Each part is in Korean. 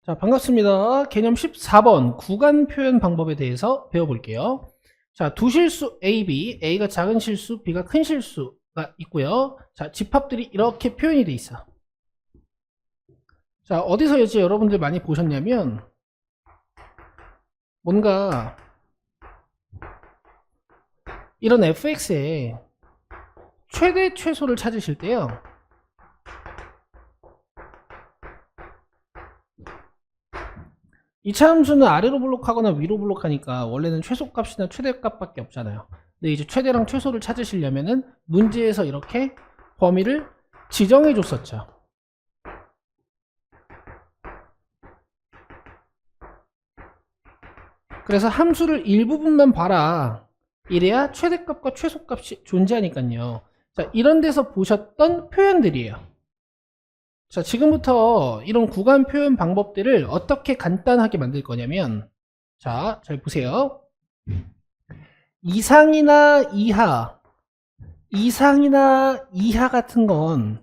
자, 반갑습니다. 개념 14번 구간 표현 방법에 대해서 배워볼게요. 자, 두 실수 A, B, A가 작은 실수, B가 큰 실수가 있고요. 자, 집합들이 이렇게 표현이 돼 있어. 자, 어디서 이제 여러분들 많이 보셨냐면 뭔가 이런 fx의 최대 최소를 찾으실 때요. 이 차함수는 아래로 블록하거나 위로 블록하니까 원래는 최소값이나 최대값밖에 없잖아요. 근데 이제 최대랑 최소를 찾으시려면은 문제에서 이렇게 범위를 지정해 줬었죠. 그래서 함수를 일부분만 봐라. 이래야 최대값과 최소값이 존재하니까요. 자, 이런 데서 보셨던 표현들이에요. 자, 지금부터 이런 구간 표현 방법들을 어떻게 간단하게 만들 거냐면, 자, 잘 보세요. 이상이나 이하 같은 건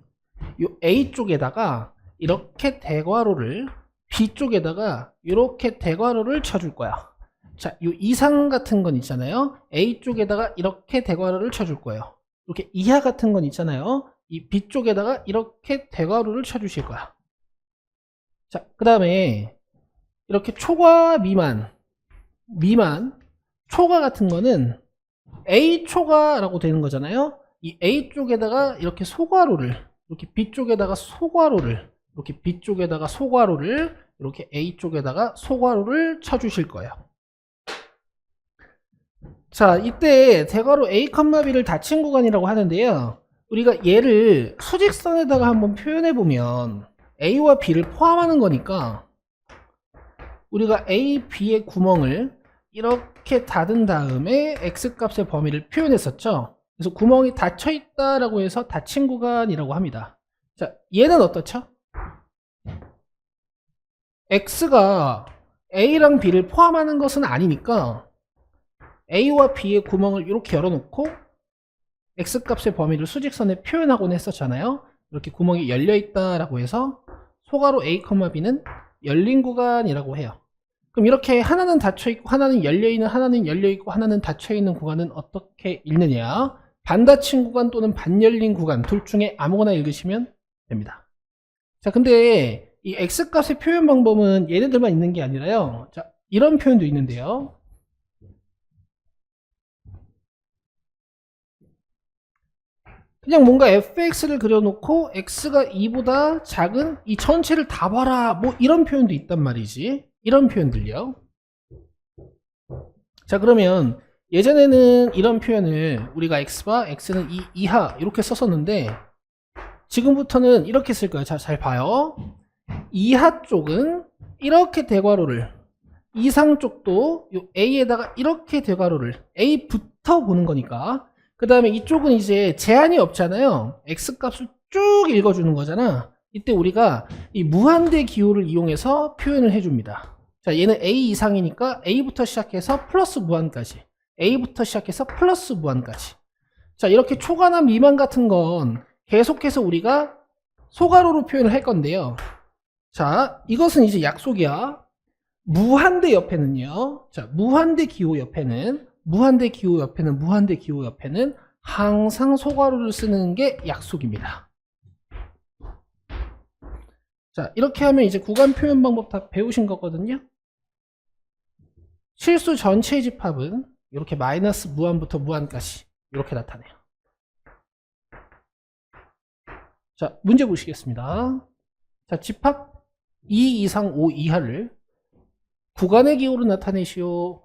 요 A 쪽에다가 이렇게 대괄호를, B 쪽에다가 이렇게 대괄호를 쳐줄 거야. 자, 요 이상 같은 건 있잖아요. A 쪽에다가 이렇게 대괄호를 쳐줄 거예요. 이렇게 이하 같은 건 있잖아요. 이 B 쪽에다가 이렇게 대괄호를 쳐주실 거야. 자, 그 다음에 이렇게 초과 미만, 초과 같은 거는 A 초과라고 되는 거잖아요. 이 A 쪽에다가 이렇게 소괄호를, 이렇게 B 쪽에다가 소괄호를, 이렇게 B 쪽에다가 소괄호를, 이렇게 A 쪽에다가 소괄호를 쳐주실 거예요. 자, 이때 대괄호 A, B를 닫힌 구간이라고 하는데요. 우리가 얘를 수직선에다가 한번 표현해 보면 A와 B를 포함하는 거니까 우리가 A, B의 구멍을 이렇게 닫은 다음에 X값의 범위를 표현했었죠. 그래서 구멍이 닫혀 있다라고 해서 닫힌 구간이라고 합니다. 자, 얘는 어떻죠? X가 A랑 B를 포함하는 것은 아니니까 A와 B의 구멍을 이렇게 열어놓고 X값의 범위를 수직선에 표현하곤 했었잖아요. 이렇게 구멍이 열려있다라고 해서 소괄호 A, B는 열린 구간이라고 해요. 그럼 이렇게 하나는 닫혀있고 하나는 열려있는, 하나는 열려있고 하나는 닫혀있는 구간은 어떻게 읽느냐? 반닫힌 구간 또는 반열린 구간 둘 중에 아무거나 읽으시면 됩니다. 자, 근데 이 X값의 표현 방법은 얘네들만 있는 게 아니라요. 자, 이런 표현도 있는데요. 그냥 뭔가 fx를 그려놓고 x가 2보다 작은 이 전체를 다 봐라 뭐 이런 표현도 있단 말이지. 이런 표현들요. 자, 그러면 예전에는 이런 표현을 우리가 x바 x는 2 이하 이렇게 썼었는데 지금부터는 이렇게 쓸 거예요. 자, 잘 봐요. 이하 쪽은 이렇게 대괄호를, 이상 쪽도 요 a에다가 이렇게 대괄호를, a부터 보는 거니까. 그 다음에 이쪽은 이제 제한이 없잖아요. X값을 쭉 읽어주는 거잖아. 이때 우리가 이 무한대 기호를 이용해서 표현을 해줍니다. 자, 얘는 A 이상이니까 A부터 시작해서 플러스 무한까지, A부터 시작해서 플러스 무한까지. 자, 이렇게 초과나 미만 같은 건 계속해서 우리가 소괄호로 표현을 할 건데요. 자, 이것은 이제 약속이야. 무한대 옆에는요. 자, 무한대 기호 옆에는 항상 소괄호를 쓰는 게 약속입니다. 자, 이렇게 하면 이제 구간 표현 방법 다 배우신 거거든요. 실수 전체의 집합은 이렇게 마이너스 무한부터 무한까지 이렇게 나타내요. 자, 문제 보시겠습니다. 자, 집합 2 이상 5 이하를 구간의 기호로 나타내시오.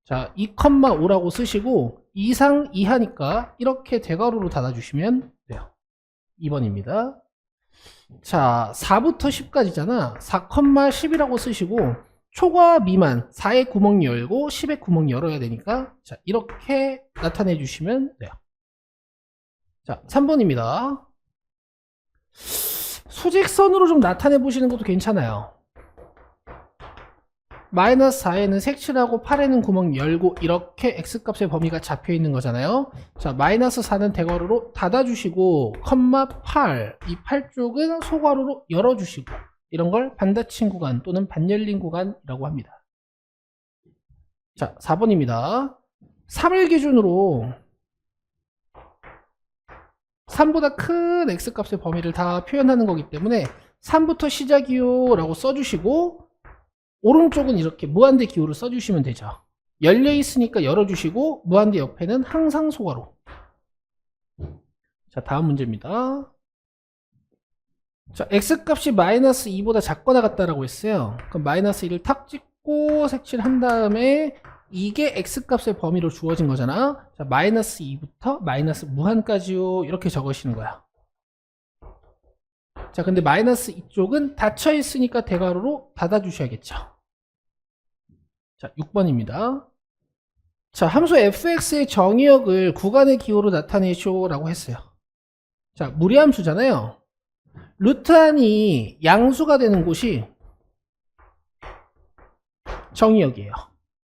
자, 2,5라고 쓰시고 이상 이하니까 이렇게 대괄호로 닫아주시면 돼요. 2번입니다. 자, 4부터 10까지잖아. 4,10이라고 쓰시고 초과 미만 4의 구멍 열고 10의 구멍 열어야 되니까 자, 이렇게 나타내 주시면 돼요. 자, 3번입니다. 수직선으로 좀 나타내 보시는 것도 괜찮아요. 마이너스 4에는 색칠하고 8에는 구멍 열고 이렇게 X값의 범위가 잡혀 있는 거잖아요. 자, 마이너스 4는 대괄호로 닫아주시고, 컴마 8, 이 8쪽은 소괄호로 열어주시고, 이런 걸 반닫힌 구간 또는 반열린 구간이라고 합니다. 자, 4번입니다. 3을 기준으로 3보다 큰 x값의 범위를 다 표현하는 거기 때문에 3부터 시작이요 라고 써주시고 오른쪽은 이렇게 무한대 기호를 써주시면 되죠. 열려 있으니까 열어주시고 무한대 옆에는 항상 소괄호. 자, 다음 문제입니다. 자, x값이 마이너스 2보다 작거나 같다라고 했어요. 그럼 마이너스 2를 탁 찍고 색칠한 다음에 이게 x값의 범위로 주어진 거잖아. 자, 마이너스 2부터 마이너스 무한까지요 이렇게 적으시는 거야. 자, 근데 마이너스 이쪽은 닫혀 있으니까 대괄호로 닫아주셔야겠죠. 자, 6번입니다. 자, 함수 fx의 정의역을 구간의 기호로 나타내쇼 라고 했어요. 자, 무리함수잖아요. 루트안이 양수가 되는 곳이 정의역이에요.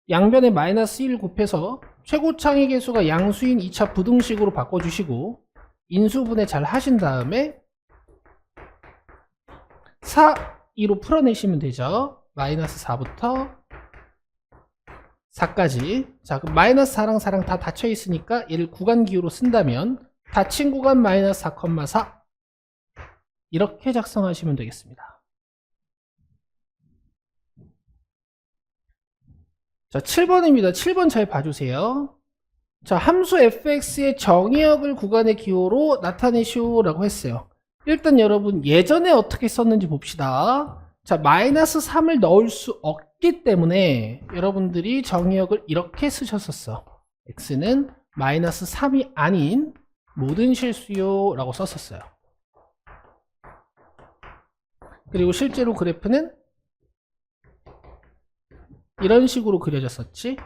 양변에 마이너스 1 곱해서 최고창의 개수가 양수인 2차 부등식으로 바꿔주시고 인수분해 잘 하신 다음에 4, 2로 풀어내시면 되죠. 마이너스 4부터 4까지. 자, 그럼 마이너스 4랑 4랑 다 닫혀 있으니까 얘를 구간 기호로 쓴다면 닫힌 구간 마이너스 4,4 이렇게 작성하시면 되겠습니다. 자, 7번입니다. 7번 잘 봐주세요. 자, 함수 fx의 정의역을 구간의 기호로 나타내시오 라고 했어요. 일단 여러분 예전에 어떻게 썼는지 봅시다. 자, 마이너스 3을 넣을 수 없기 때문에 여러분들이 정의역을 이렇게 쓰셨었어. x는 마이너스 3이 아닌 모든 실수요 라고 썼었어요. 그리고 실제로 그래프는 이런 식으로 그려졌었지.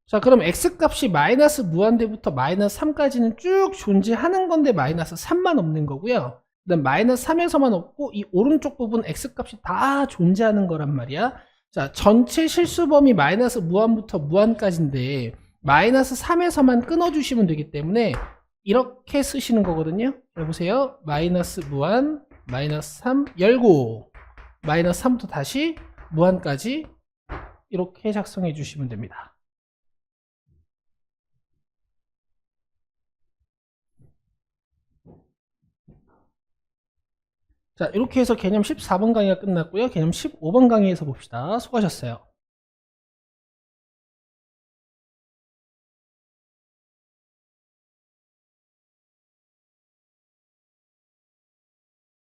자, 그럼 x값이 마이너스 무한대부터 마이너스 3까지는 쭉 존재하는 건데 마이너스 3만 없는 거고요. 그다음 마이너스 3에서만 없고 이 오른쪽 부분 x값이 다 존재하는 거란 말이야. 자, 전체 실수 범위 마이너스 무한부터 무한까지인데 마이너스 3에서만 끊어주시면 되기 때문에 이렇게 쓰시는 거거든요. 여보세요. 마이너스 무한 마이너스 3 열고 마이너스 3부터 다시 무한까지 이렇게 작성해 주시면 됩니다. 자, 이렇게 해서 개념 14번 강의가 끝났고요. 개념 15번 강의에서 봅시다. 수고하셨어요.